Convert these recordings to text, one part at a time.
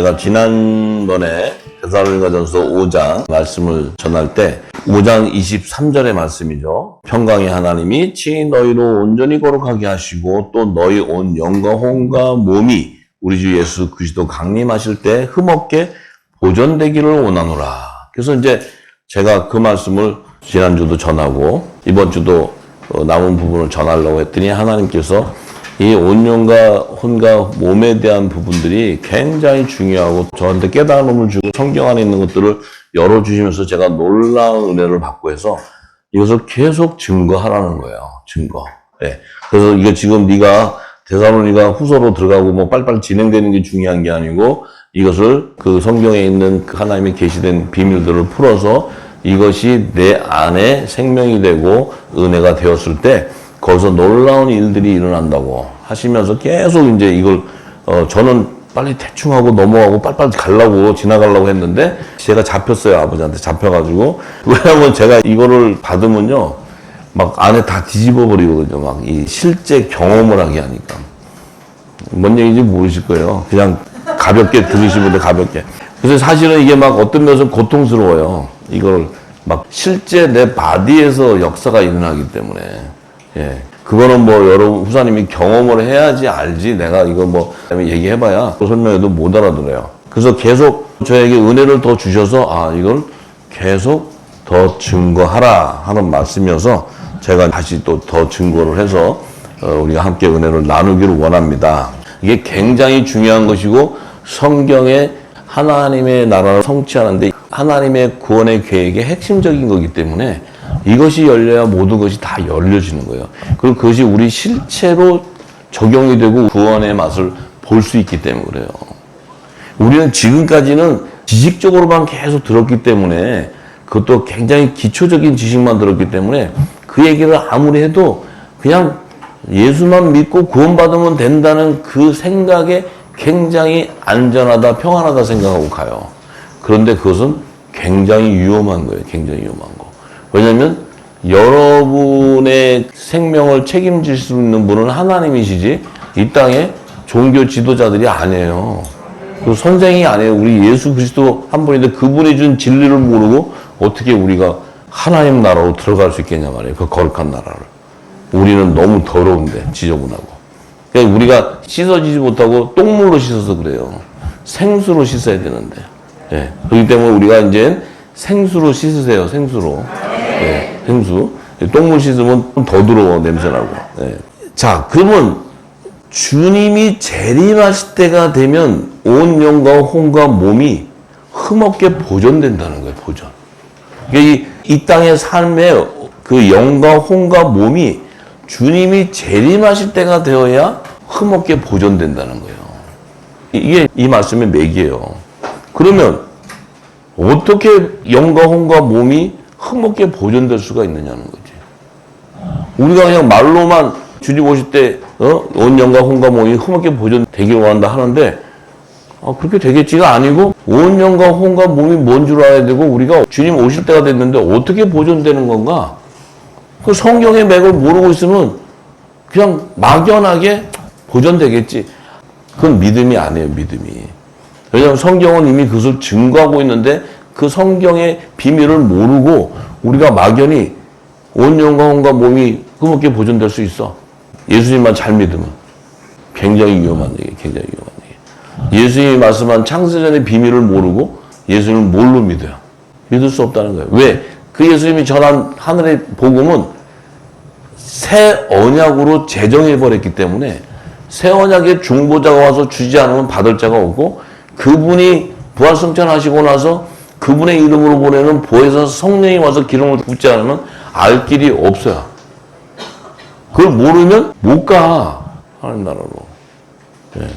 제가 지난번에 데살로니가전서 5장 말씀을 전할 때 5장 23절의 말씀이죠. 평강의 하나님이 친히 너희로 온전히 거룩하게 하시고 또 너희 온 영과 혼과 몸이 우리 주 예수 그리스도 강림하실 때 흠없게 보존되기를 원하노라. 그래서 이제 제가 그 말씀을 지난주도 전하고 이번 주도 남은 부분을 전하려고 했더니 하나님께서 이 온영과 혼과 몸에 대한 부분들이 굉장히 중요하고 저한테 깨달음을 주고 성경 안에 있는 것들을 열어주시면서 제가 놀라운 은혜를 받고 해서 이것을 계속 증거하라는 거예요. 증거. 네. 그래서 이거 지금 네가 데살로니가 후서로 들어가고 뭐 빨리빨리 진행되는 게 중요한 게 아니고 이것을 그 성경에 있는 그 하나님의 계시된 비밀들을 풀어서 이것이 내 안에 생명이 되고 은혜가 되었을 때 거기서 놀라운 일들이 일어난다고 하시면서 계속 이제 이걸 저는 빨리 대충 하고 넘어가고 빨리빨리 가려고 지나가려고 했는데 제가 잡혔어요. 아버지한테 잡혀가지고. 왜냐면 제가 이거를 받으면요 막 안에 다 뒤집어 버리거든요. 막 이 실제 경험을 하게 하니까. 뭔 얘기인지 모르실 거예요. 그냥 가볍게 들으시면 돼, 가볍게. 그래서 사실은 이게 막 어떤 면에서 고통스러워요. 이걸 막 실제 내 바디에서 역사가 일어나기 때문에. 예. 그거는 뭐 여러분 후사님이 경험을 해야지 알지 내가 이거 뭐 얘기해봐야 설명해도 못 알아들어요. 그래서 계속 저에게 은혜를 더 주셔서 아 이걸 계속 더 증거하라 하는 말씀이어서 제가 다시 또 더 증거를 해서 우리가 함께 은혜를 나누기를 원합니다. 이게 굉장히 중요한 것이고 성경에 하나님의 나라를 성취하는데 하나님의 구원의 계획의 핵심적인 거기 때문에 이것이 열려야 모든 것이 다 열려지는 거예요. 그리고 그것이 우리 실체로 적용이 되고 구원의 맛을 볼 수 있기 때문에 그래요. 우리는 지금까지는 지식적으로만 계속 들었기 때문에 그것도 굉장히 기초적인 지식만 들었기 때문에 그 얘기를 아무리 해도 그냥 예수만 믿고 구원받으면 된다는 그 생각에 굉장히 안전하다, 평안하다 생각하고 가요. 그런데 그것은 굉장히 위험한 거예요. 굉장히 위험한 거. 왜냐하면 여러분의 생명을 책임질 수 있는 분은 하나님이시지 이 땅에 종교 지도자들이 아니에요. 그 선생이 아니에요. 우리 예수 그리스도 한 분인데 그분이 준 진리를 모르고 어떻게 우리가 하나님 나라로 들어갈 수 있겠냐 말이에요. 그 거룩한 나라를. 우리는 너무 더러운데 지저분하고. 그러니까 우리가 씻어지지 못하고 똥물로 씻어서 그래요. 생수로 씻어야 되는데. 예. 그렇기 때문에 우리가 이제 생수로 씻으세요. 생수로. 예. 생수. 똥물 씻으면 더 더러워 냄새나고. 예. 자, 그러면 주님이 재림하실 때가 되면 온 영과 혼과 몸이 흠없게 보존된다는 거예요. 보존. 그러니까 이 땅의 삶의 그 영과 혼과 몸이 주님이 재림하실 때가 되어야 흠없게 보존된다는 거예요. 이게 이 말씀의 맥이에요. 그러면 어떻게 영과 혼과 몸이 흠없게 보존될 수가 있느냐는 거지. 우리가 그냥 말로만 주님 오실 때 온 영과 혼과 몸이 흠없게 보존되길 원한다 하는데 그렇게 되겠지가 아니고 온 영과 혼과 몸이 뭔 줄 알아야 되고 우리가 주님 오실 때가 됐는데 어떻게 보존되는 건가? 그 성경의 맥을 모르고 있으면 그냥 막연하게 보존되겠지. 그건 믿음이 아니에요, 믿음이. 왜냐하면 성경은 이미 그것을 증거하고 있는데 그 성경의 비밀을 모르고 우리가 막연히 온 영과 혼과 몸이 흠없게 보존될 수 있어. 예수님만 잘 믿으면. 굉장히 위험한 얘기, 굉장히 위험한 얘기. 예수님이 말씀한 창세전의 비밀을 모르고 예수님을 뭘로 믿어요? 믿을 수 없다는 거예요. 왜? 그 예수님이 전한 하늘의 복음은 새 언약으로 제정해버렸기 때문에 새 언약의 중보자가 와서 주지 않으면 받을 자가 없고 그분이 부활승천하시고 나서 그분의 이름으로 보내는 보혜사 성령이 와서 기름을 붓지 않으면 알 길이 없어요. 그걸 모르면 못 가. 하나님 나라로. 네.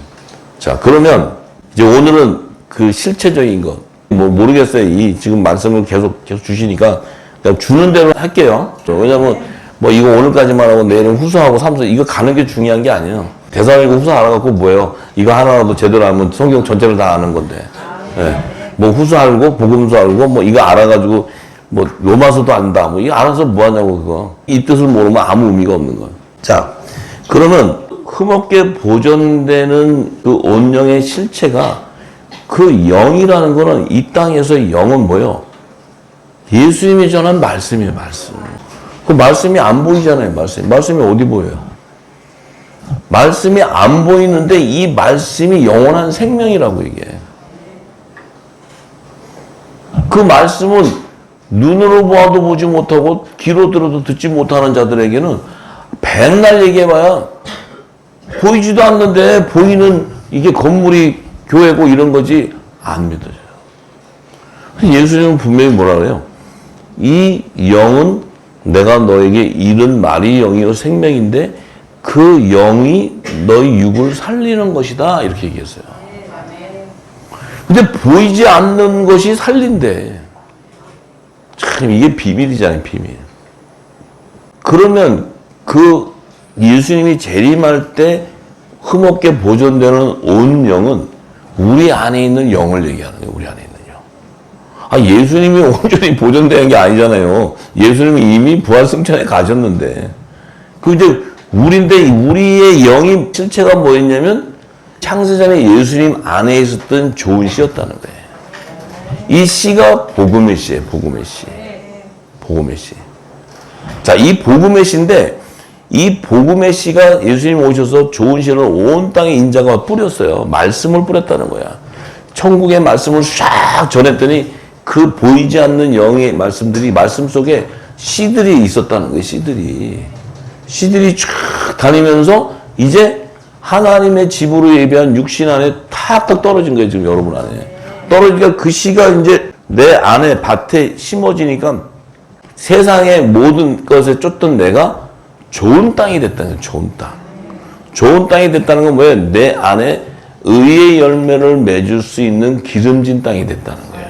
자, 그러면 이제 오늘은 그 실체적인 것. 뭐 모르겠어요. 이 지금 말씀을 계속 주시니까 그냥 주는 대로 할게요. 왜냐면 뭐 이거 오늘까지만 하고 내일은 후서하고 삼서 이거 가는 게 중요한 게 아니에요. 대사이고 후서 알아갖고 뭐예요? 이거 하나라도 제대로 하면 성경 전체를 다 아는 건데. 네. 뭐 후서 알고 복음서 알고 뭐 이거 알아가지고 뭐 로마서도 안다. 뭐 이거 알아서 뭐 하냐고 그거. 이 뜻을 모르면 아무 의미가 없는 거예요. 자, 그러면 흠없게 보존되는 그 온영의 실체가 그 영이라는 거는 이 땅에서의 영은 뭐예요? 예수님이 전한 말씀이에요, 말씀. 그 말씀이 안 보이잖아요, 말씀. 말씀이 어디 보여요? 말씀이 안 보이는데 이 말씀이 영원한 생명이라고 이게. 그 말씀은 눈으로 보아도 보지 못하고 귀로 들어도 듣지 못하는 자들에게는 백날 얘기해봐야 보이지도 않는데 보이는 이게 건물이 교회고 이런 거지 안 믿어져요. 예수님은 분명히 뭐라 그래요? 이 영은 내가 너에게 이른 말이 영이요 생명인데 그 영이 너희 육을 살리는 것이다 이렇게 얘기했어요. 근데 보이지 않는 것이 살린대. 참 이게 비밀이잖아요, 비밀. 그러면 그 예수님이 재림할 때 흠없게 보존되는 온 영은 우리 안에 있는 영을 얘기하는 거예요. 우리 안에 있는 영. 아, 예수님이 온전히 보존되는 게 아니잖아요. 예수님이 이미 부활승천에 가셨는데. 그 이제 우리인데 우리의 영이 실체가 뭐였냐면 창세전에 예수님 안에 있었던 좋은 씨였다는 거예요. 이 씨가 복음의 씨예요. 복음의 씨. 복음의 씨. 자, 이 복음의 씨인데 이 복음의 씨가 예수님 오셔서 좋은 씨를 온 땅에 인자가 뿌렸어요. 말씀을 뿌렸다는 거야. 천국의 말씀을 쫙 전했더니 그 보이지 않는 영의 말씀들이 말씀 속에 씨들이 있었다는 거예요. 씨들이 쫙 다니면서 이제 하나님의 집으로 예비한 육신 안에 탁탁 떨어진 거예요. 지금 여러분 안에. 떨어지니까 그 씨가 이제 내 안에 밭에 심어지니까 세상의 모든 것에 쫓던 내가 좋은 땅이 됐다는 거예요. 좋은 땅. 좋은 땅이 됐다는 건 뭐예요? 내 안에 의의 열매를 맺을 수 있는 기름진 땅이 됐다는 거예요.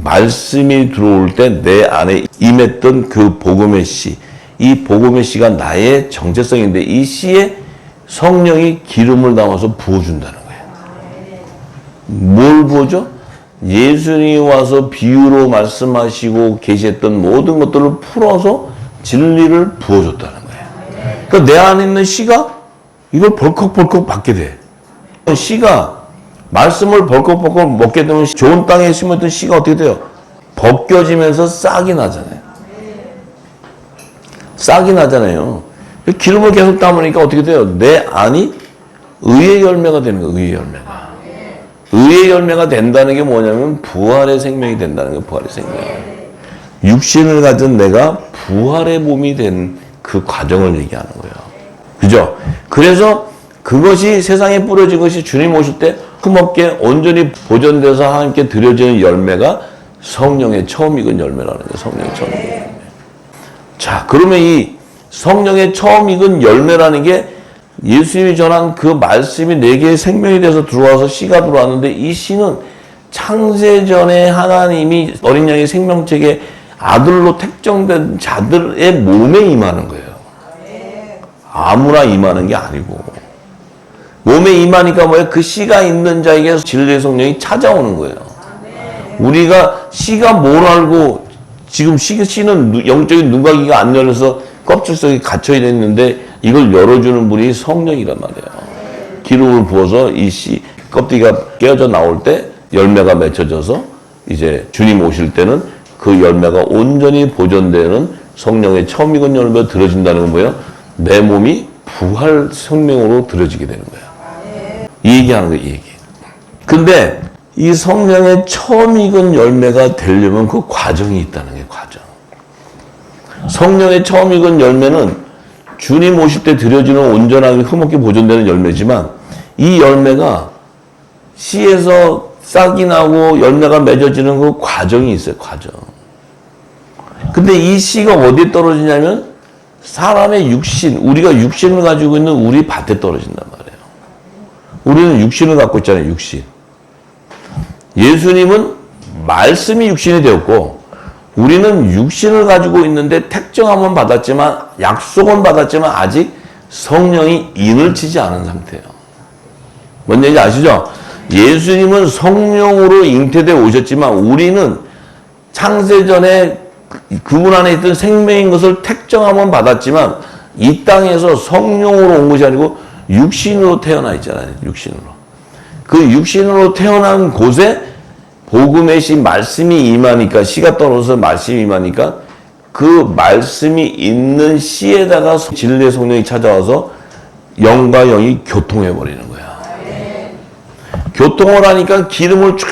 말씀이 들어올 때 내 안에 임했던 그 복음의 씨. 이 복음의 씨가 나의 정체성인데 이 씨에 성령이 기름을 담아서 부어준다는 거예요. 뭘 부어줘? 예수님이 와서 비유로 말씀하시고 계시했던 모든 것들을 풀어서 진리를 부어줬다는 거예요. 그러니까 내 안에 있는 씨가 이걸 벌컥벌컥 받게 돼. 씨가 말씀을 벌컥벌컥 먹게 되면 좋은 땅에 심었던 씨가 어떻게 돼요? 벗겨지면서 싹이 나잖아요. 싹이 나잖아요. 기름을 계속 담으니까 어떻게 돼요? 내 안이 의의 열매가 되는 거예요. 의의 열매가. 의의 열매가 된다는 게 뭐냐면 부활의 생명이 된다는 거예요. 부활의 생명. 육신을 가진 내가 부활의 몸이 된 그 과정을 얘기하는 거예요. 그죠? 그래서 그것이 세상에 뿌려진 것이 주님 오실 때 흠없게 온전히 보존돼서 하나님께 드려지는 열매가 성령의 처음 익은 열매라는 거예요. 성령의 처음 익은 열매. 자, 그러면 이 성령의 처음 익은 열매라는 게 예수님이 전한 그 말씀이 내게 생명이 돼서 들어와서 씨가 들어왔는데 이 씨는 창세전에 하나님이 어린 양의 생명책에 아들로 택정된 자들의 몸에 임하는 거예요. 아무나 임하는 게 아니고. 몸에 임하니까 뭐예요? 그 씨가 있는 자에게 진리의 성령이 찾아오는 거예요. 우리가 씨가 뭘 알고 지금 씨는 영적인 눈가기가 안 열려서 껍질 속에 갇혀 있는데 이걸 열어주는 분이 성령이란 말이에요. 기름을 부어서 이 씨 껍데기가 깨어져 나올 때 열매가 맺혀져서 이제 주님 오실 때는 그 열매가 온전히 보존되는 성령의 처음 익은 열매가 들어진다는 건 뭐예요? 내 몸이 부활 생명으로 들어지게 되는 거예요. 이 얘기하는 거예요, 이 얘기. 근데 이 성령의 처음 익은 열매가 되려면 그 과정이 있다는 게 과정. 성령의 처음 익은 열매는 주님 오실 때 드려지는 온전하게 흠없게 보존되는 열매지만 이 열매가 씨에서 싹이 나고 열매가 맺어지는 그 과정이 있어요. 과정. 근데 이 씨가 어디에 떨어지냐면 사람의 육신, 우리가 육신을 가지고 있는 우리 밭에 떨어진단 말이에요. 우리는 육신을 갖고 있잖아요. 육신. 예수님은 말씀이 육신이 되었고 우리는 육신을 가지고 있는데 택정함은 받았지만 약속은 받았지만 아직 성령이 인을 치지 않은 상태예요. 뭔 얘기인지 아시죠? 예수님은 성령으로 잉태되어 오셨지만 우리는 창세전에 그분 안에 있던 생명인 것을 택정함은 받았지만 이 땅에서 성령으로 온 것이 아니고 육신으로 태어나 있잖아요. 육신으로. 그 육신으로 태어난 곳에 복음의 씨 말씀이 임하니까, 씨가 떨어져서 말씀이 임하니까 그 말씀이 있는 씨에다가 진리의 성령이 찾아와서 영과 영이 교통해버리는 거야. 교통을 하니까 기름을 쫙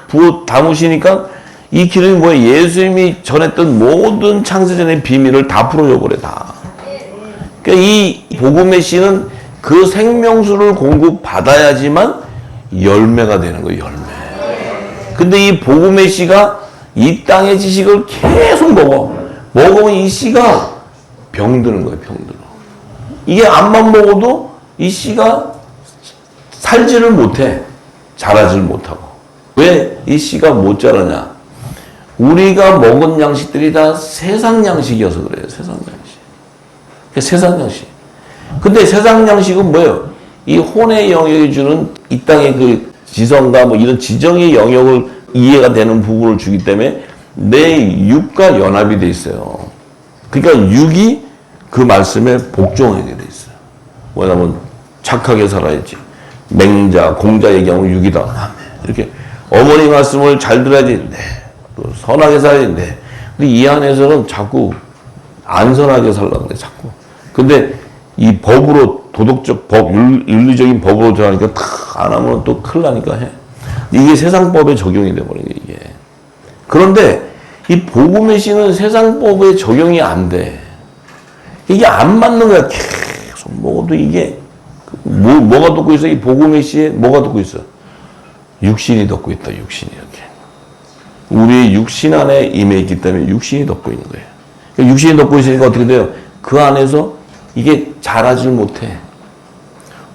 부어 담으시니까 이 기름이 뭐야? 예수님이 전했던 모든 창세전의 비밀을 다 풀어줘 버려, 다. 그러니까 이 복음의 씨는 그 생명수를 공급받아야지만 열매가 되는 거예요, 열매. 근데 이 복음의 씨가 이 땅의 지식을 계속 먹으면 이 씨가 병드는 거예요, 병들어. 이게 암만 먹어도 이 씨가 살지를 못해. 자라지를 못하고. 왜 이 씨가 못 자라냐? 우리가 먹은 양식들이 다 세상 양식이어서 그래요, 세상 양식. 세상 양식. 근데 세상 양식은 뭐예요? 이 혼의 영역이 주는 이 땅의 그 지성과 뭐 이런 지정의 영역을 이해가 되는 부분을 주기 때문에 내 육과 연합이 돼 있어요. 그러니까 육이 그 말씀에 복종하게 돼 있어요. 왜냐면 착하게 살아야지. 맹자, 공자 얘기하면 육이다. 이렇게 어머니 말씀을 잘 들어야지. 네. 또 선하게 살아야지. 네. 근데 이 안에서는 자꾸 안 선하게 살려고 그래, 자꾸. 근데 이 법으로, 도덕적 법, 윤리적인 법으로 들어가니까 탁 안 하면 또 큰일 나니까 해. 이게 세상법에 적용이 돼버린 게 이게. 그런데 이 복음의 씨는 세상법에 적용이 안 돼. 이게 안 맞는 거야. 계속 먹어도 이게 뭐가 덮고 있어? 이 복음의 씨에 뭐가 덮고 있어? 육신이 덮고 있다. 육신이 이렇게. 우리 육신 안에 임해 있기 때문에 육신이 덮고 있는 거예요. 그러니까 육신이 덮고 있으니까 어떻게 돼요? 그 안에서 이게 자라질 못해.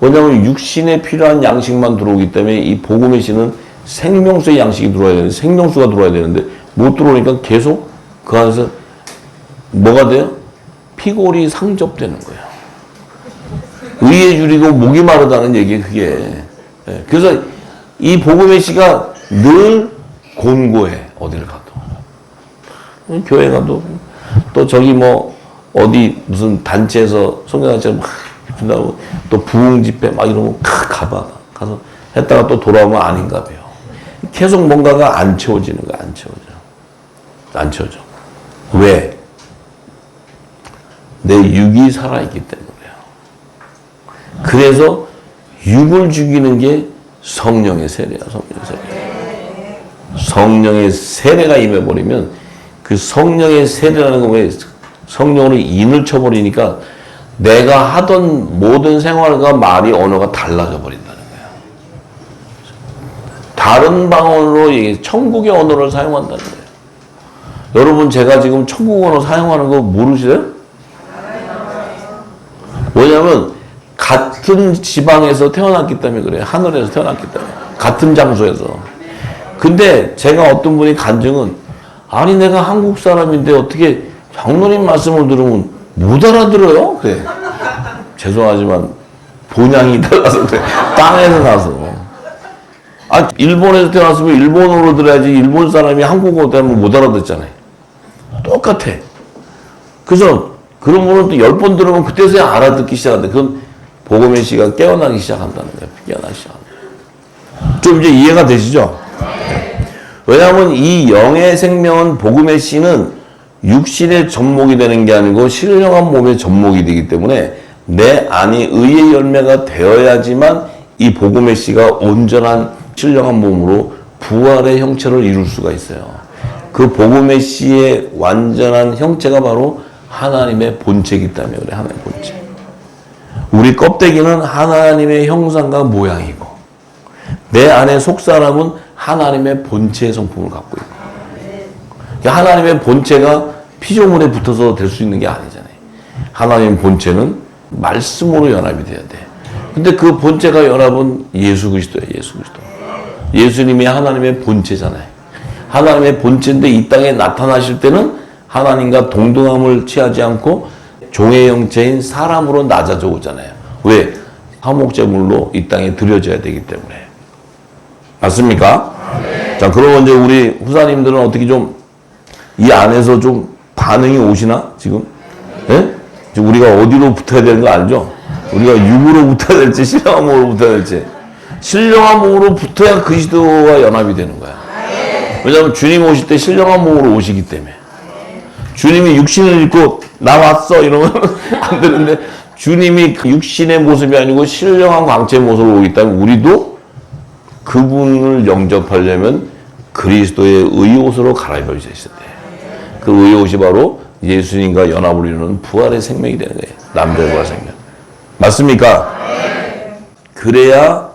왜냐하면 육신에 필요한 양식만 들어오기 때문에 이 복음의 씨는 생명수의 양식이 들어와야 되는데, 생명수가 들어와야 되는데 못 들어오니까 계속 그 안에서 뭐가 돼요? 피골이 상접되는 거예요. 의에 줄이고 목이 마르다는 얘기예요, 그게. 그래서 이 복음의 씨가 늘 곤고해, 어디를 가도. 교회 가도 또 저기 뭐 어디 무슨 단체에서 성경단체로 막 준다고 또 부흥 집회 막 이러면 가봐. 가서 했다가 또 돌아오면 아닌가 봐요. 계속 뭔가가 안 채워지는 거야, 안 채워져. 안 채워져. 왜? 내 육이 살아있기 때문에요. 그래서 육을 죽이는 게 성령의 세례야, 성령의 세례. 성령의 세례가 임해버리면 그 성령의 세례라는 거 왜 성령으로 인을 쳐버리니까 내가 하던 모든 생활과 말이 언어가 달라져 버린다는 거야. 다른 방언으로 천국의 언어를 사용한다는 거예요. 여러분 제가 지금 천국 언어 사용하는 거 모르시나요? 왜냐하면 같은 지방에서 태어났기 때문에 그래요. 하늘에서 태어났기 때문에. 같은 장소에서. 근데 제가 어떤 분이 간증은 아니 내가 한국 사람인데 어떻게 장로님 말씀을 들으면 못 알아들어요? 그래. 죄송하지만 본향이 달라서 그래. 땅에서 나서. 아, 일본에서 태어났으면 일본어로 들어야지 일본 사람이 한국어 때문에 못 알아듣잖아요. 똑같아. 그래서 그런 분은 또 10번 들으면 그때서야 알아듣기 시작한다. 그건 복음의 씨가 깨어나기 시작한다는 거예요. 깨어나기 시작한다. 좀 이제 이해가 되시죠? 왜냐하면 이 영의 생명은 복음의 씨는 육신의 접목이 되는 게 아니고 신령한 몸의 접목이 되기 때문에 내 안이 의의 열매가 되어야지만 이 복음의 씨가 온전한 신령한 몸으로 부활의 형체를 이룰 수가 있어요. 그 복음의 씨의 완전한 형체가 바로 하나님의 본체이기 때문에 그래. 하나님의 본체. 우리 껍데기는 하나님의 형상과 모양이고 내 안에 속사람은 하나님의 본체의 성품을 갖고 있고 하나님의 본체가 피조물에 붙어서 될 수 있는 게 아니잖아요. 하나님의 본체는 말씀으로 연합이 돼야 돼. 근데 그 본체가 연합은 예수 그리스도예요. 예수 그리스도. 예수님이 하나님의 본체잖아요. 하나님의 본체인데 이 땅에 나타나실 때는 하나님과 동등함을 취하지 않고 종의 형체인 사람으로 낮아져 오잖아요. 왜? 화목제물로 이 땅에 드려져야 되기 때문에. 맞습니까? 네. 자, 그러면 이제 우리 후사님들은 어떻게 좀 이 안에서 좀 반응이 오시나? 지금? 예? 지금 우리가 어디로 붙어야 되는 거 알죠? 우리가 육으로 붙어야 될지, 신령함으로 붙어야 될지. 신령한 몸으로 붙어야 그리스도와 연합이 되는 거야. 왜냐하면 주님 오실 때 신령한 몸으로 오시기 때문에. 주님이 육신을 입고 나 왔어 이러면 안 되는데, 주님이 육신의 모습이 아니고 신령한 광채의 모습으로 오기 때문에 우리도 그분을 영접하려면 그리스도의 의옷으로 갈아입어야 있어야 돼. 그 의옷이 바로 예수님과 연합을 이루는 부활의 생명이 되는 거예요. 남자의 부활 생명. 맞습니까? 그래야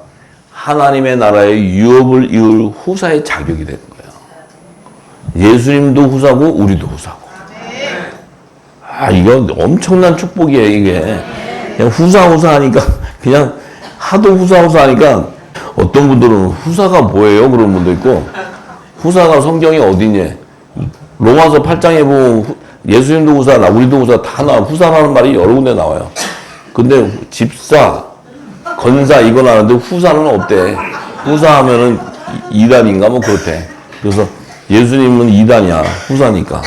하나님의 나라의 유업을 이을 후사의 자격이 되는 거예요. 예수님도 후사고 우리도 후사고. 이거 엄청난 축복이에요, 이게. 그냥 후사 하니까, 그냥 하도 후사 하니까 어떤 분들은 후사가 뭐예요? 그런 분도 있고, 후사가 성경에 어디냐? 로마서 8장에 보면 예수님도 후사, 우리도 후사 다 나와. 후사라는 말이 여러 군데 나와요. 근데 집사, 건사 이거 나오는데 후사는 없대. 후사하면은 2단인가 뭐 그렇대. 그래서 예수님은 2단이야. 후사니까.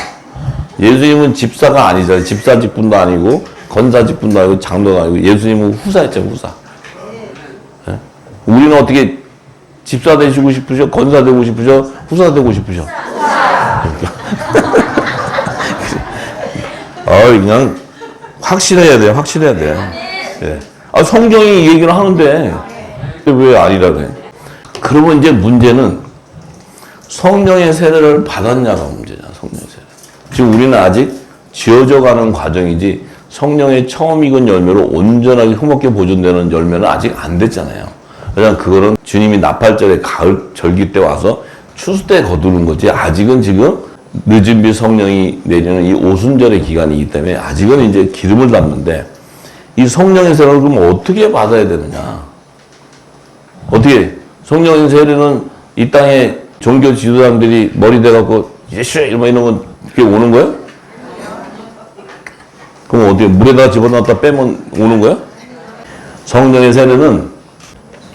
예수님은 집사가 아니잖아요. 집사 직분도 아니고 건사 직분도 아니고 장로가 아니고 예수님은 후사였죠. 후사. 네? 우리는 어떻게 집사 되시고 싶으셔? 건사 되고 싶으셔? 후사 되고 싶으셔? 그냥 확실해야 돼요. 확실해야 돼요. 네. 성경이 얘기를 하는데 왜 아니라 그래? 그러면 이제 문제는 성령의 세례를 받았냐가 문제잖아. 성령의 세례. 지금 우리는 아직 지어져 가는 과정이지 성령의 처음 익은 열매로 온전하게 흠없게 보존되는 열매는 아직 안 됐잖아요. 그냥 그거는 주님이 나팔절에 가을 절기 때 와서 추수 때 거두는 거지, 아직은 지금 늦은 비 성령이 내리는 이 오순절의 기간이기 때문에 아직은 이제 기름을 담는데, 이 성령의 세례를 그럼 어떻게 받아야 되느냐? 어떻게? 성령의 세례는 이 땅에 종교 지도자들이 머리 대갖고 예수 이러면 그게 오는 거예요? 그럼 어떻게 물에다가 집어넣었다 빼면 오는 거예요? 성령의 세례는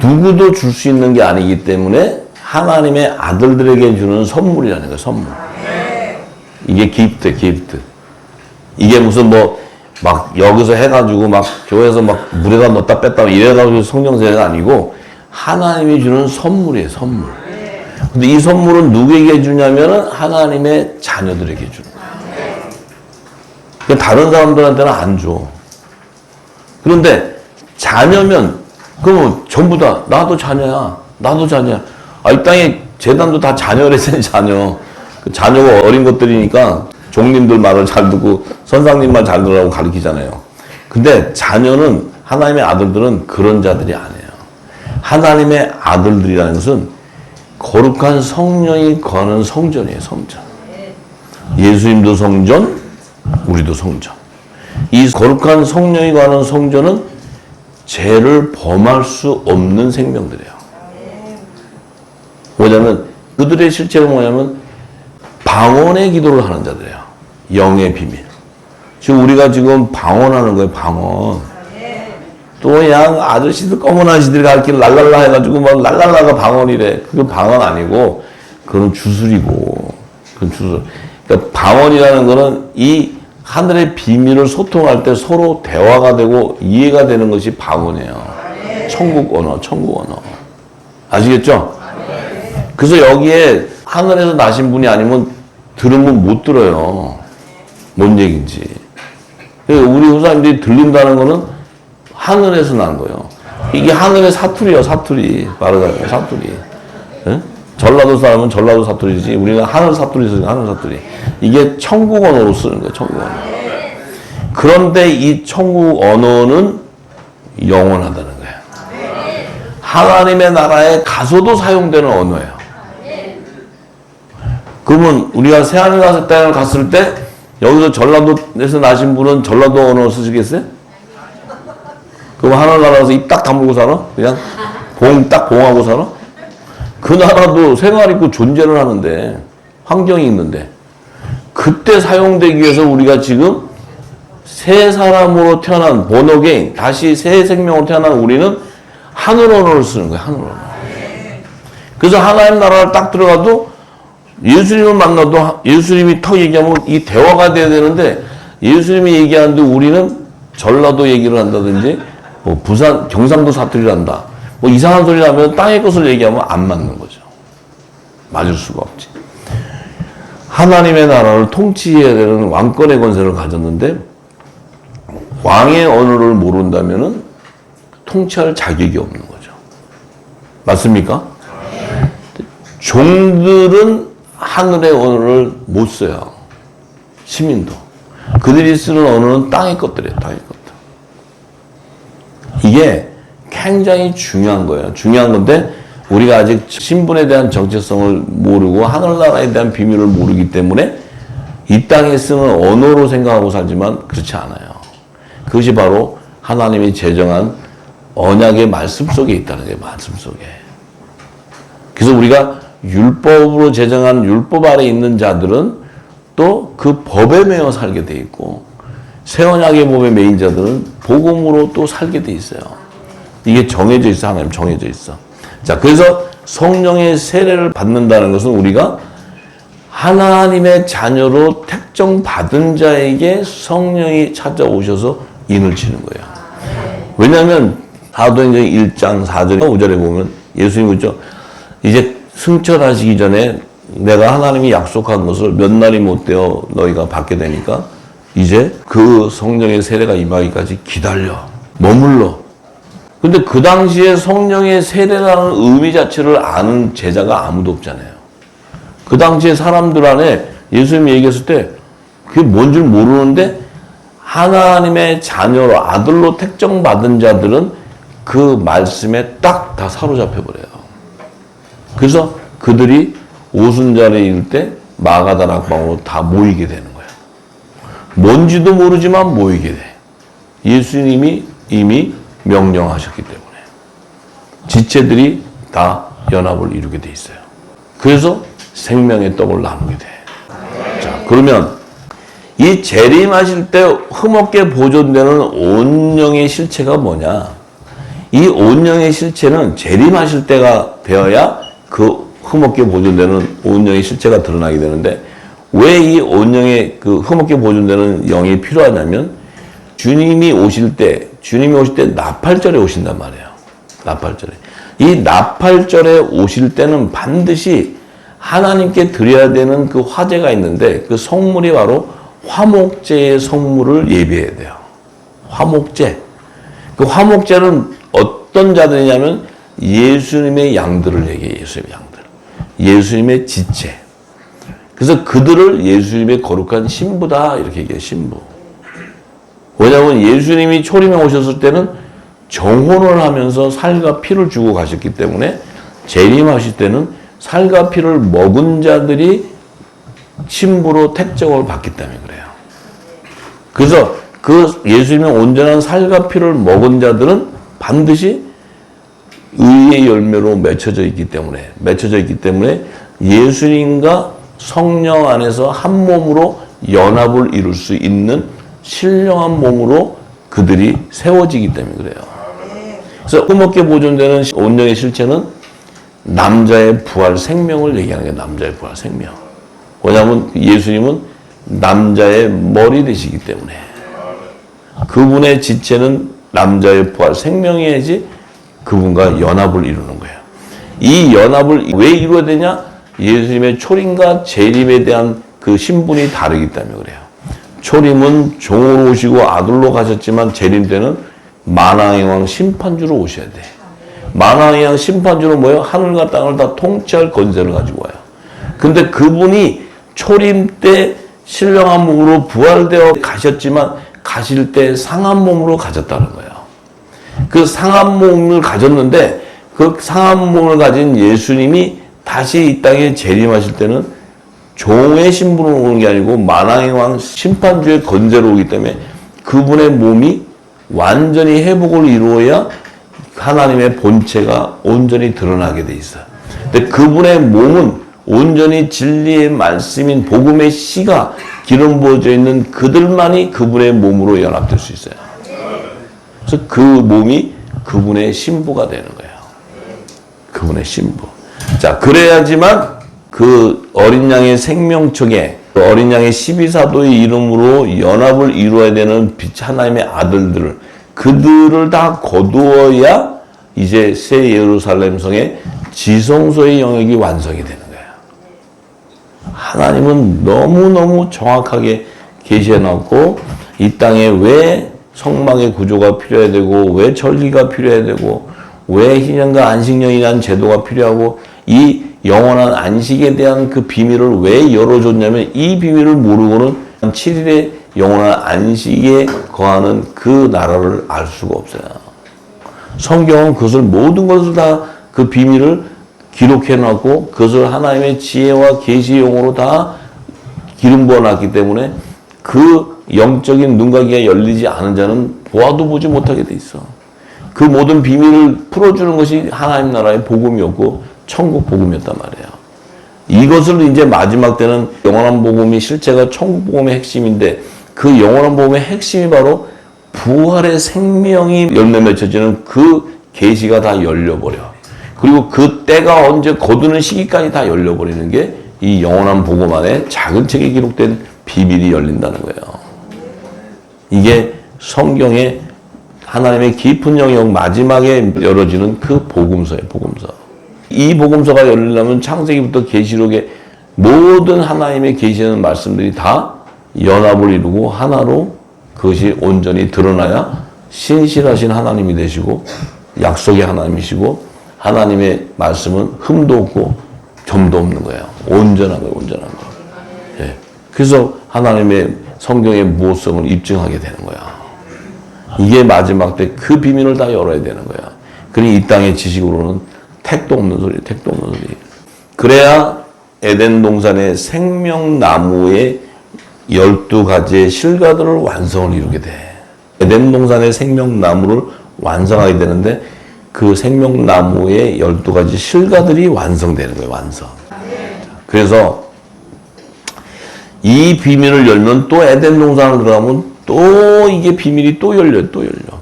누구도 줄 수 있는 게 아니기 때문에 하나님의 아들들에게 주는 선물이라는 거예요. 선물. 이게 기프트. 이게 무슨 막 여기서 해가지고 막 교회에서 막 물에다 넣었다 뺐다 이래가지고 성령 세례가 아니고 하나님이 주는 선물이에요. 선물. 근데 이 선물은 누구에게 주냐면은 하나님의 자녀들에게 주는 거예요. 다른 사람들한테는 안 줘. 그런데 자녀면 그럼 전부 다 나도 자녀야. 나도 자녀야. 이 땅에 재단도 다 자녀래잖아요. 자녀. 그 자녀가 어린 것들이니까 종님들 말을 잘 듣고 선상님 말 잘 들으라고 가르치잖아요. 근데 자녀는, 하나님의 아들들은 그런 자들이 아니에요. 하나님의 아들들이라는 것은 거룩한 성령이 거하는 성전이에요. 성전. 예수님도 성전, 우리도 성전. 이 거룩한 성령이 거하는 성전은 죄를 범할 수 없는 생명들이에요. 뭐냐면 그들의 실체가 뭐냐면 방언의 기도를 하는 자들이에요. 영의 비밀. 지금 우리가 지금 방언하는 거예요. 방언. 또 그냥 아저씨들 검은 아저씨들이 가르치는 랄랄라 해가지고 막 랄랄라가 방언이래. 그건 방언 아니고 그건 주술이고. 그건 주술. 그러니까 방언이라는 거는 이 하늘의 비밀을 소통할 때 서로 대화가 되고 이해가 되는 것이 방언이에요. 천국 언어. 아시겠죠? 그래서 여기에 하늘에서 나신 분이 아니면 들으면 못 들어요. 뭔 얘기인지. 우리 후사님들이 들린다는 거는 하늘에서 난 거예요. 이게 하늘의 사투리예요. 사투리. 말하자면 사투리. 네? 전라도 사람은 전라도 사투리지, 우리는 하늘 사투리 쓰니까 하늘 사투리. 이게 천국 언어로 쓰는 거예요. 천국 언어. 그런데 이 천국 언어는 영원하다는 거예요. 하나님의 나라에 가서도 사용되는 언어예요. 그러면 우리가 새하늘 땅을 갔을 때 여기서 전라도에서 나신 분은 전라도 언어 쓰시겠어요? 그럼 하늘나라에서 입 딱 다물고 살아? 그냥 딱 봉하고 살아? 그 나라도 생활 있고 존재를 하는데, 환경이 있는데, 그때 사용되기 위해서 우리가 지금 새 사람으로 태어난 본어게인, 다시 새 생명으로 태어난 우리는 하늘 언어를 쓰는 거예요. 하늘 언어. 그래서 하나님 나라를 딱 들어가도 예수님을 만나도 예수님이 턱 얘기하면 이 대화가 돼야 되는데, 예수님이 얘기하는데 우리는 전라도 얘기를 한다든지, 부산 경상도 사투리를 한다. 뭐 이상한 소리 나면 땅의 것을 얘기하면 안 맞는 거죠. 맞을 수가 없지. 하나님의 나라를 통치해야 되는 왕권의 권세를 가졌는데 왕의 언어를 모른다면은 통치할 자격이 없는 거죠. 맞습니까? 종들은 하늘의 언어를 못 써요. 시민도. 그들이 쓰는 언어는 땅의 것들이에요. 땅의 것들. 이게 굉장히 중요한 거예요. 중요한 건데 우리가 아직 신분에 대한 정체성을 모르고 하늘나라에 대한 비밀을 모르기 때문에 이 땅에 쓰는 언어로 생각하고 살지만 그렇지 않아요. 그것이 바로 하나님이 제정한 언약의 말씀 속에 있다는 거예요. 말씀 속에. 그래서 우리가 율법으로 제정한 율법 아래 있는 자들은 또 그 법에 매여 살게 돼 있고 새 언약의 법에 매인 자들은 복음으로 또 살게 돼 있어요. 이게 정해져 있어. 하나님 정해져 있어. 자, 그래서 성령의 세례를 받는다는 것은 우리가 하나님의 자녀로 택정받은 자에게 성령이 찾아오셔서 인을 치는 거예요. 왜냐하면 사도행전 1장 4절 5절에 보면 예수님이 그죠? 이제 승천하시기 전에 내가 하나님이 약속한 것을 몇 날이 못 되어 너희가 받게 되니까 이제 그 성령의 세례가 임하기까지 기다려. 머물러. 근데 그 당시에 성령의 세례라는 의미 자체를 아는 제자가 아무도 없잖아요. 그 당시에 사람들 안에 예수님이 얘기했을 때 그게 뭔 줄 모르는데 하나님의 자녀로 아들로 택정받은 자들은 그 말씀에 딱 다 사로잡혀 버려요. 그래서 그들이 오순절에 이를 때 마가다락방으로 다 모이게 되는 거예요. 뭔지도 모르지만 모이게 돼. 예수님이 이미 명령하셨기 때문에 지체들이 다 연합을 이루게 돼 있어요. 그래서 생명의 떡을 나누게 돼. 자, 그러면 이 재림하실 때 흠없게 보존되는 온영의 실체가 뭐냐? 이 온영의 실체는 재림하실 때가 되어야 그 흠없게 보존되는 온영의 실체가 드러나게 되는데 왜 이 온영의 그 흠없게 보존되는 영이 필요하냐면 주님이 오실 때 나팔절에 오신단 말이에요. 나팔절에. 이 나팔절에 오실 때는 반드시 하나님께 드려야 되는 그 화제가 있는데 그 성물이 바로 화목제의 성물을 예비해야 돼요. 화목제. 그 화목제는 어떤 자들이냐면 예수님의 양들을 얘기해요. 예수님의 양들. 예수님의 지체. 그래서 그들을 예수님의 거룩한 신부다 이렇게 얘기해요. 신부. 왜냐하면 예수님이 초림에 오셨을 때는 정혼을 하면서 살과 피를 주고 가셨기 때문에 재림하실 때는 살과 피를 먹은 자들이 신부로 택정을 받기 때문에 그래요. 그래서 그 예수님의 온전한 살과 피를 먹은 자들은 반드시 의의 열매로 맺혀져 있기 때문에 예수님과 성령 안에서 한 몸으로 연합을 이룰 수 있는 신령한 몸으로 그들이 세워지기 때문에 그래요. 그래서 흠없게 보존되는 온영의 실체는 남자의 부활 생명을 얘기하는 게 남자의 부활 생명. 왜냐하면 예수님은 남자의 머리 되시기 때문에 그분의 지체는 남자의 부활 생명이야지 그분과 연합을 이루는 거예요. 이 연합을 왜 이루어야 되냐? 예수님의 초림과 재림에 대한 그 신분이 다르기 때문에 그래요. 초림은 종으로 오시고 아들로 가셨지만 재림 때는 만왕의 왕 심판주로 오셔야 돼. 만왕의 왕 심판주로 뭐예요? 하늘과 땅을 다 통치할 권세를 가지고 와요. 근데 그분이 초림 때 신령한 몸으로 부활되어 가셨지만 가실 때 상한 몸으로 가졌다는 거예요. 그 상한 몸을 가졌는데 그 상한 몸을 가진 예수님이 다시 이 땅에 재림하실 때는 종의 신분으로 오는 게 아니고 만왕의 왕 심판주의 건재로 오기 때문에 그분의 몸이 완전히 회복을 이루어야 하나님의 본체가 온전히 드러나게 돼 있어요. 근데 그분의 몸은 온전히 진리의 말씀인 복음의 씨가 기름 부어져 있는 그들만이 그분의 몸으로 연합될 수 있어요. 그래서 그 몸이 그분의 신부가 되는 거예요. 그분의 신부. 자, 그래야지만 그 어린 양의 생명척에 그 어린 양의 12사도의 이름으로 연합을 이루어야 되는 빛 하나님의 아들들을 그들을 다 거두어야 이제 새 예루살렘 성의 지성소의 영역이 완성이 되는 거예요. 하나님은 너무너무 정확하게 계시해 놨고 이 땅에 왜 성막의 구조가 필요해야 되고 왜 절기가 필요해야 되고 왜 희년과 안식년이라는 제도가 필요하고 이 영원한 안식에 대한 그 비밀을 왜 열어줬냐면 이 비밀을 모르고는 7일의 영원한 안식에 거하는 그 나라를 알 수가 없어요. 성경은 그것을 모든 것을 다 그 비밀을 기록해 놨고 그것을 하나님의 지혜와 계시용으로 다 기름 부어 놨기 때문에 그 영적인 눈가기가 열리지 않은 자는 보아도 보지 못하게 돼 있어. 그 모든 비밀을 풀어주는 것이 하나님 나라의 복음이었고 천국 복음이었단 말이에요. 이것을 이제 마지막 때는 영원한 복음이 실제가 천국 복음의 핵심인데 그 영원한 복음의 핵심이 바로 부활의 생명이 열매 맺혀지는 그 계시가 다 열려버려. 그리고 그 때가 언제 거두는 시기까지 다 열려버리는 게 이 영원한 복음 안에 작은 책에 기록된 비밀이 열린다는 거예요. 이게 성경의 하나님의 깊은 영역 마지막에 열어지는 그 복음서예요. 복음서. 이 복음서가 열리려면 창세기부터 계시록의 모든 하나님의 계시하는 말씀들이 다 연합을 이루고 하나로 그것이 온전히 드러나야 신실하신 하나님이 되시고 약속의 하나님이시고 하나님의 말씀은 흠도 없고 점도 없는 거예요. 온전한 거예요. 온전한 거. 예. 그래서 하나님의 성경의 무엇성을 입증하게 되는 거야. 이게 마지막 때 그 비밀을 다 열어야 되는 거야. 그러니 이 땅의 지식으로는 택도 없는 소리, 택도 없는 소리. 그래야 에덴 동산의 생명나무의 12가지의 실과들을 완성을 이루게 돼. 에덴 동산의 생명나무를 완성하게 되는데 그 생명나무의 12가지 실과들이 완성되는 거예요. 완성. 그래서 이 비밀을 열면 또 에덴 동산을 들어가면 또 이게 비밀이 또 열려, 또 열려.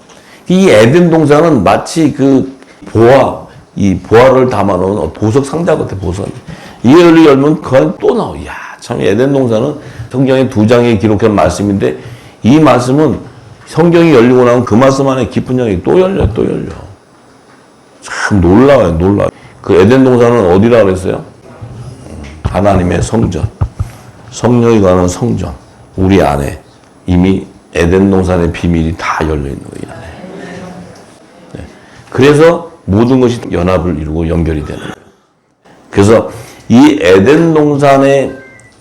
이 에덴 동산은 마치 그 이 보화를 담아놓은 보석 상자 같아, 보석. 이게 열면 그 안에 또 나와. 이야, 참 에덴 동산은 성경의 2장에 기록한 말씀인데 이 말씀은 성경이 열리고 나면 그 말씀 안에 깊은 영역이 또 열려, 또 열려. 참 놀라워요, 놀라워요. 그 에덴 동산은 어디라 그랬어요? 하나님의 성전. 성령이 가는 성전. 우리 안에 이미 에덴 동산의 비밀이 다 열려 있는 거예요. 네. 그래서 모든 것이 연합을 이루고 연결이 되는 거예요. 그래서 이 에덴 동산에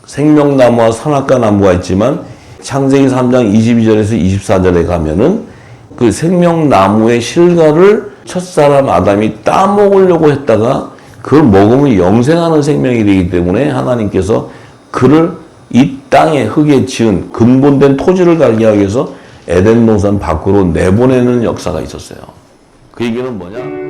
생명나무와 선악과 나무가 있지만 창세기 3장 22절에서 24절에 가면은 그 생명나무의 실과를 첫사람 아담이 따먹으려고 했다가 그걸 먹으면 영생하는 생명이 되기 때문에 하나님께서 그를 이 땅에 흙에 지은 근본된 토지를 갈게 하기 위해서 에덴 동산 밖으로 내보내는 역사가 있었어요. 그 얘기는 뭐냐?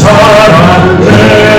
사랑